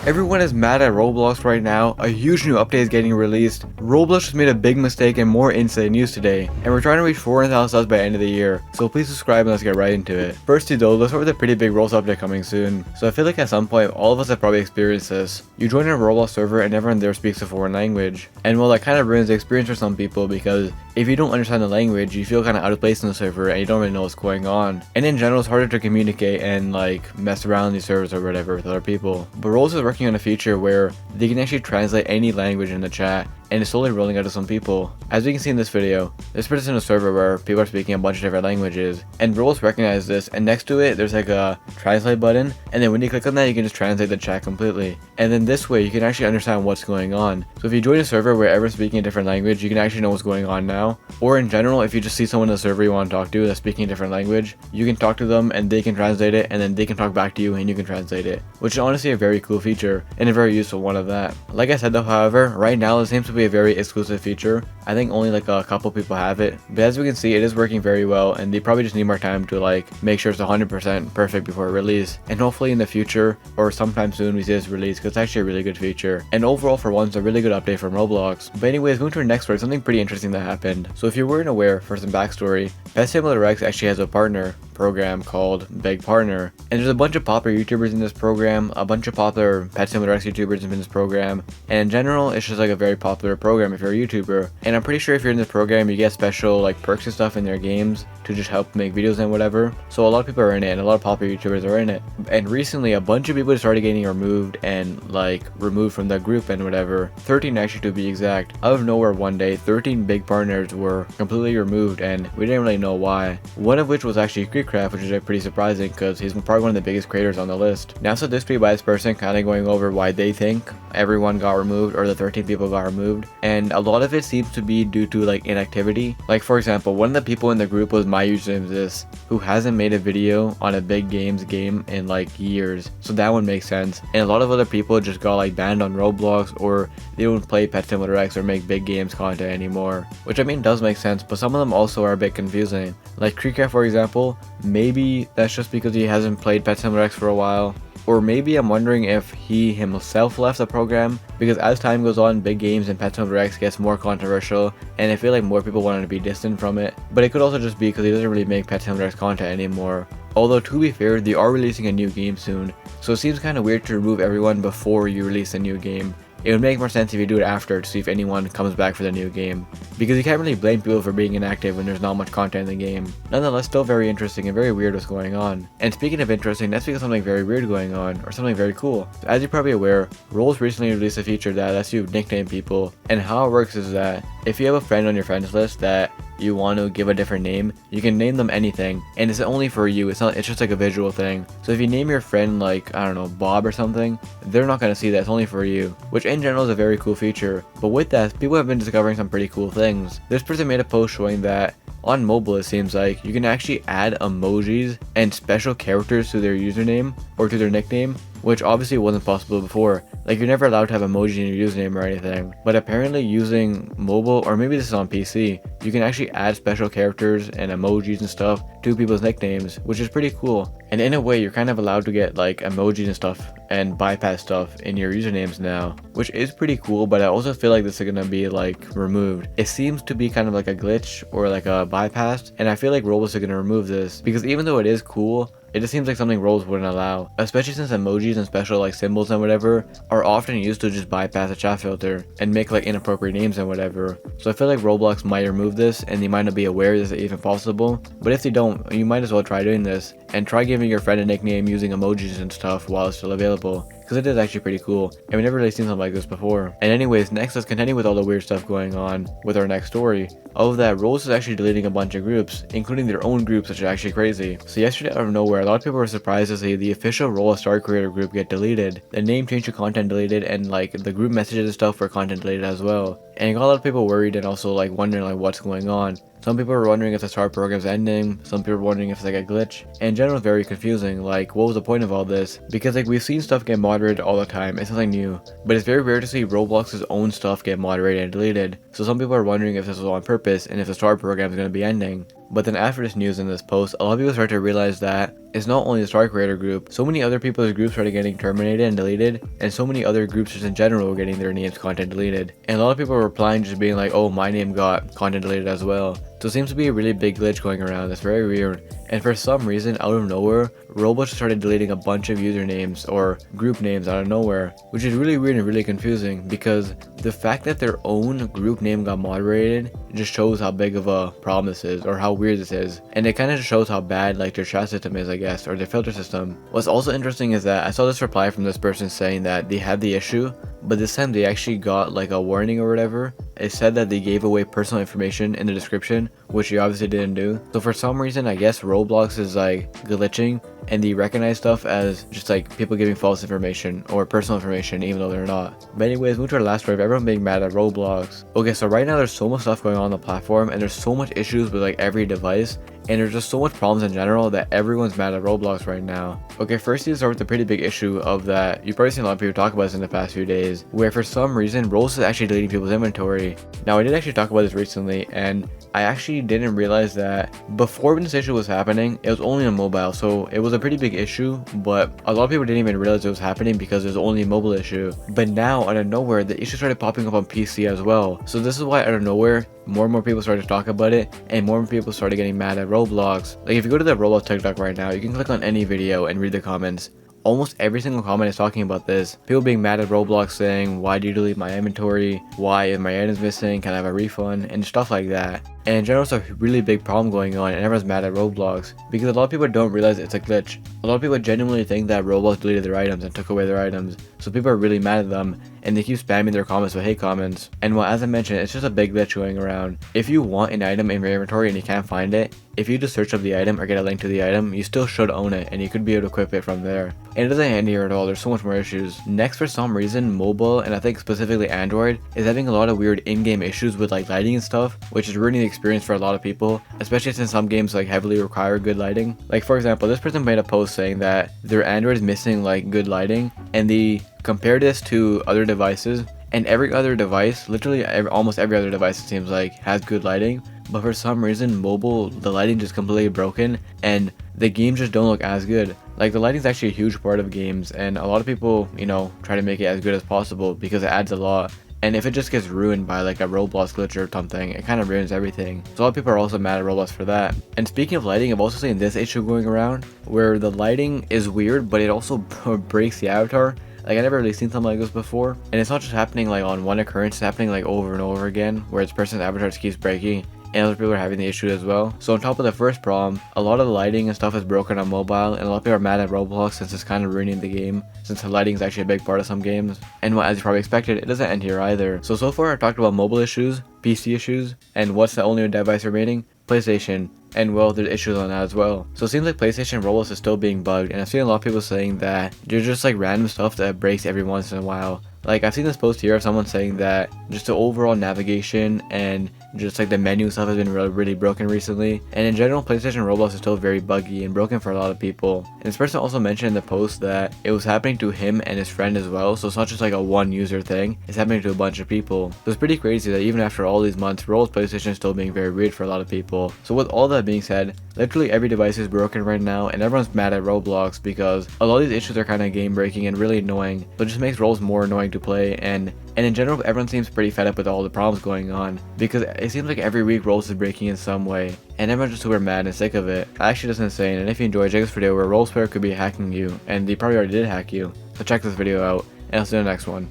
Everyone is mad at Roblox right now. A huge new update is getting released. Roblox just made a big mistake and more insane news today. And we're trying to reach 400,000 subs by the end of the year. So please subscribe and let's get right into it. Firstly though, let's start with a pretty big Roblox update coming soon. So I feel like at some point, all of us have probably experienced this. You join a Roblox server and everyone there speaks a foreign language. And well, that kind of ruins the experience for some people because if you don't understand the language, you feel kind of out of place in the server and you don't really know what's going on. And in general, it's harder to communicate and like mess around in these servers or whatever with other people. But Roblox is working on a feature where they can actually translate any language in the chat, and it's slowly rolling out to some people. As we can see in this video, this puts us in a server where people are speaking a bunch of different languages, and Roblox recognizes this, and next to it there's like a translate button, and then when you click on that you can just translate the chat completely. And then this way you can actually understand what's going on. So if you join a server where everyone's speaking a different language, you can actually know what's going on now. Or in general, if you just see someone in the server you want to talk to that's speaking a different language, you can talk to them and they can translate it, and then they can talk back to you and you can translate it, which is honestly a very cool feature and a very useful one of that. Like I said though, however, right now it seems to be a very exclusive feature. I think only like a couple people have it, but as we can see, it is working very well, and they probably just need more time to like make sure it's 100% perfect before release. And hopefully in the future or sometime soon we see this release, because it's actually a really good feature. And overall for once, a really good update from Roblox. But anyways, moving to our next story, something pretty interesting that happened. So if you weren't aware, for some backstory, Pet Simulator X actually has a partner program called Big Partner, and there's a bunch of popular YouTubers in this program, a bunch of popular Pet Simulator X YouTubers in this program, and in general it's just like a very popular program if you're a YouTuber. And I'm pretty sure if you're in this program you get special like perks and stuff in their games to just help make videos and whatever. So a lot of people are in it and a lot of popular YouTubers are in it. And recently a bunch of people started getting removed from the group and whatever. 13 actually to be exact. Out of nowhere one day, 13 big partners were completely removed and we didn't really know why. One of which was actually KreekCraft, which is pretty surprising because he's probably one of the biggest creators on the list. Now so this tweet by this person kind of going over why they think everyone got removed, or the 13 people got removed, and a lot of it seems to be due to like inactivity. Like for example, one of the people in the group was my username this, who hasn't made a video on a big games game in like years, so that one makes sense. And a lot of other people just got like banned on Roblox, or they don't play Pet Simulator X or make big games content anymore, which I mean does make sense, but some of them also are a bit confusing. Like KreekCraft for example, maybe that's just because he hasn't played Pet Simulator X for a while. Or maybe I'm wondering if he himself left the program, because as time goes on, big games and Pet Simulator X gets more controversial, and I feel like more people wanted to be distant from it. But it could also just be because he doesn't really make Pet Simulator X content anymore. Although to be fair, they are releasing a new game soon, so it seems kind of weird to remove everyone before you release a new game. It would make more sense if you do it after to see if anyone comes back for the new game, because you can't really blame people for being inactive when there's not much content in the game. Nonetheless, still very interesting and very weird what's going on. And speaking of interesting, let's speak of something very weird going on, or something very cool. So as you're probably aware, Roblox recently released a feature that lets you nickname people, and how it works is that if you have a friend on your friends list that you want to give a different name, you can name them anything, and it's only for you. It's just like a visual thing. So if you name your friend like, I don't know, Bob or something, they're not going to see that. It's only for you, which in general is a very cool feature. But with that, people have been discovering some pretty cool things. This person made a post showing that on mobile, it seems like you can actually add emojis and special characters to their username or to their nickname, which obviously wasn't possible before. Like, you're never allowed to have emoji in your username or anything. But apparently using mobile, or maybe this is on PC, you can actually add special characters and emojis and stuff to people's nicknames, which is pretty cool. And in a way, you're kind of allowed to get like emojis and stuff and bypass stuff in your usernames now, which is pretty cool. But I also feel like this is gonna be like removed. It seems to be kind of like a glitch or like a bypass, and I feel like Roblox is gonna remove this, because even though it is cool, it just seems like something Roblox wouldn't allow, especially since emojis and special like symbols and whatever are often used to just bypass a chat filter and make like inappropriate names and whatever. So I feel like Roblox might remove this, and they might not be aware this is even possible. But if they don't, you might as well try doing this and try giving your friend a nickname using emojis and stuff while it's still available, because it is actually pretty cool, and we've never really seen something like this before. And anyways, next let's continue with all the weird stuff going on with our next story. All of that, Roblox is actually deleting a bunch of groups, including their own groups, which is actually crazy. So yesterday out of nowhere, a lot of people were surprised to see the official Roblox Star Creator group get deleted. The name change to content deleted, and like the group messages and stuff were content deleted as well. And it got a lot of people worried and also like wondering like what's going on. Some people were wondering if the STAR program's ending, some people were wondering if it's like a glitch, and in general very confusing, like what was the point of all this? Because like we've seen stuff get moderated all the time, it's nothing new, but it's very rare to see Roblox's own stuff get moderated and deleted, so some people are wondering if this was on purpose and if the STAR program is going to be ending. But then after this news and this post, a lot of people start to realize that it's not only the star creator group, so many other people's groups started getting terminated and deleted, and so many other groups just in general were getting their names content deleted. And a lot of people were replying just being like, oh, my name got content deleted as well. So it seems to be a really big glitch going around. It's very weird. And for some reason, out of nowhere, Roblox started deleting a bunch of usernames or group names out of nowhere, which is really weird and really confusing, because the fact that their own group name got moderated just shows how big of a problem this is, or how weird this is. And it kind of just shows how bad like their chat system is, I guess, or their filter system. What's also interesting is that I saw this reply from this person saying that they had the issue, but this time they actually got like a warning or whatever. It said that they gave away personal information in the description, which you obviously didn't do. So for some reason, I guess Roblox is like glitching, and they recognize stuff as just like people giving false information or personal information even though they're not. But anyways, moving to our last story of everyone being mad at Roblox. Okay, so right now there's so much stuff going on the platform, and there's so much issues with like every device, and there's just so much problems in general that everyone's mad at Roblox right now. Okay, first you start with the pretty big issue of that you've probably seen a lot of people talk about this in the past few days, where for some reason Roblox is actually deleting people's inventory. Now I did actually talk about this recently, and I actually didn't realize that before when this issue was happening, it was only on mobile, so it was a pretty big issue, but a lot of people didn't even realize it was happening because it was only a mobile issue. But now, out of nowhere, the issue started popping up on PC as well. So this is why out of nowhere, more and more people started to talk about it, and more and more people started getting mad at Roblox. Like if you go to the Roblox TikTok right now, you can click on any video and read the comments. Almost every single comment is talking about this. People being mad at Roblox saying, why do you delete my inventory? Why is my items missing? Can I have a refund? And stuff like that. And in general, it's a really big problem going on, and everyone's mad at Roblox because a lot of people don't realize it's a glitch. A lot of people genuinely think that Roblox deleted their items and took away their items, so people are really mad at them, and they keep spamming their comments with hate comments. And well, as I mentioned, it's just a big glitch going around. If you want an item in your inventory and you can't find it, if you just search up the item or get a link to the item, you still should own it, and you could be able to equip it from there. And it doesn't end here at all. There's so much more issues. Next, for some reason, mobile, and I think specifically Android, is having a lot of weird in-game issues with like lighting and stuff, which is ruining the experience for a lot of people, especially since some games like heavily require good lighting. Like for example, this person made a post saying that their Android is missing like good lighting, and they compared this to other devices, and every other device, literally almost every other device it seems like, has good lighting, but for some reason mobile, the lighting just completely broken, and the games just don't look as good. Like the lighting is actually a huge part of games, and a lot of people, you know, try to make it as good as possible because it adds a lot. And if it just gets ruined by like a Roblox glitch or something, it kind of ruins everything. So a lot of people are also mad at Roblox for that. And speaking of lighting, I've also seen this issue going around where the lighting is weird, but it also breaks the avatar. Like I never really seen something like this before. And it's not just happening like on one occurrence, it's happening like over and over again, where its person's avatar just keeps breaking. And other people are having the issue as well. So on top of the first problem, a lot of the lighting and stuff is broken on mobile, and a lot of people are mad at Roblox since it's kind of ruining the game, since the lighting is actually a big part of some games. And well, as you probably expected, it doesn't end here either. So far I talked about mobile issues, PC issues, and what's the only device remaining? PlayStation. And well, there's issues on that as well. So it seems like PlayStation Roblox is still being bugged, and I've seen a lot of people saying that there's just like random stuff that breaks every once in a while. Like I've seen this post here of someone saying that just the overall navigation and just like the menu stuff has been really broken recently. And in general, PlayStation Roblox is still very buggy and broken for a lot of people. And this person also mentioned in the post that it was happening to him and his friend as well. So it's not just like a one user thing, it's happening to a bunch of people. So it's pretty crazy that even after all these months, Roblox PlayStation is still being very weird for a lot of people. So with all that being said, literally every device is broken right now, and everyone's mad at Roblox because a lot of these issues are kind of game breaking and really annoying. So it just makes Roblox more annoying to play, and in general, everyone seems pretty fed up with all the problems going on because it seems like every week Roblox is breaking in some way, and everyone's just super mad and sick of it. Actually, that's insane. And if you enjoyed, check this video where a Roblox player could be hacking you, and they probably already did hack you. So check this video out, and I'll see you in the next one.